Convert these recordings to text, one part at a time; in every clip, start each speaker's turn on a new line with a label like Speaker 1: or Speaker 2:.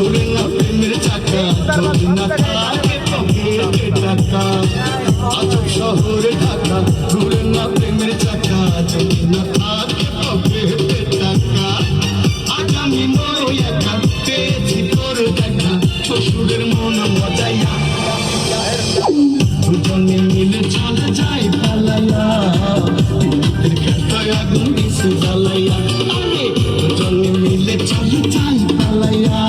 Speaker 1: ঘুরে না প্রেমের চাকা যদি না থাকে পকেটে টাকা আজব শহরে ঢাকা ঘুরে না প্রেমের চাকা যদি না থাকে পকেটে টাকা আজ আমি নই একা পেয়েছি তোর দেখা শ্বশুরের মন মজাইয়া দুজনে মিলে চলে যাই পালাইয়া বিদ্যুতের খেতায় আগুন দিছে জ্বালাইয়া দুজনে মিলে চলে যাই পালাইয়া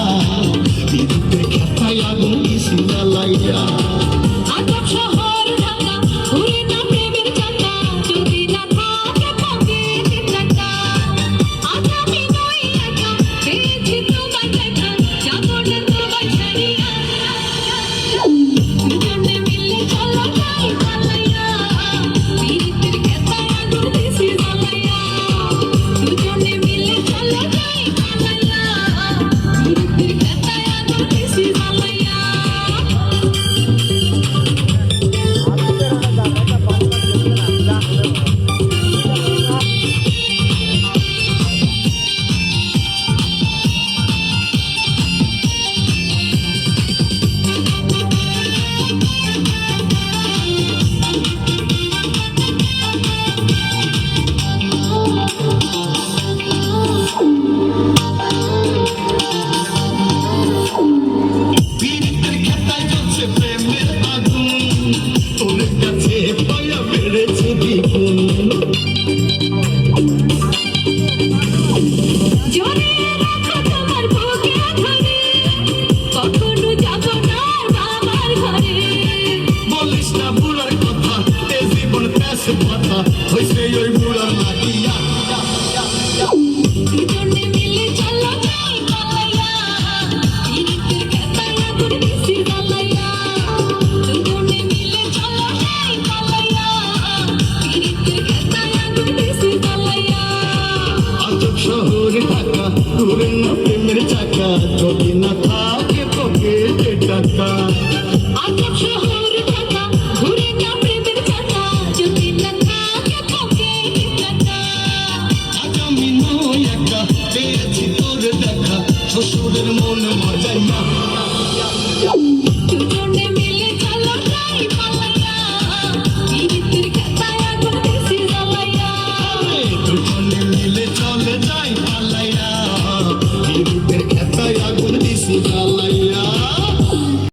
Speaker 1: বিদ্যুতের খেতায় আগুন দিছে জ্বালাইয়া
Speaker 2: আজব শহর ঢাকা ঘুরে না প্রেমের চাকা যদি না থাকে পকেটে টাকা আজ আমি নই একা পেয়েছি তোমার দেখা যাবো না তোমায় ছাড়িয়া দুজনে মিলে চলো যাই পালাইয়া বিদ্যুতের খেতায় আগুন দিছে জ্বালাইয়া দুজনে মিলে চলো যাই পালাইয়া বিদ্যুতের খেতায় আগুন দিছে জ্বালাইয়া
Speaker 1: বিদ্যুতের খেতায় জ্বলছে প্রেমের আগুন তোর কাছে পায়া বেড়েছে দ্বিগুণ
Speaker 2: জোরে রাখো তোমার বুকে ধরে কখনো যাব না বাবার ঘরে
Speaker 1: বলিস না বুড়ার কথা এ জীবন প্যাস কথা হইছে ওই বুড়ার লাগিয়া
Speaker 2: দুজনে মিলে চলো যাই পালাইয়া বিদ্যুতের খেতায় আগুন দিছে জ্বালাইয়া দুজনে মিলে চলো যাই পালাইয়া বিদ্যুতের খেতায় আগুন দিছে জ্বালাইয়া
Speaker 1: আজব শহরে ঢাকা ঘুরে না প্রেমের চাকা যদি না থাকে পকেটে টাকা
Speaker 2: আজব শহর ঢাকা ঘুরে না প্রেমের চাকা যদি না থাকে পকেটে টাকা
Speaker 1: আজ আমি নই একা পেয়েছি তোর দেখা শ্বশুরের মন মজাইয়া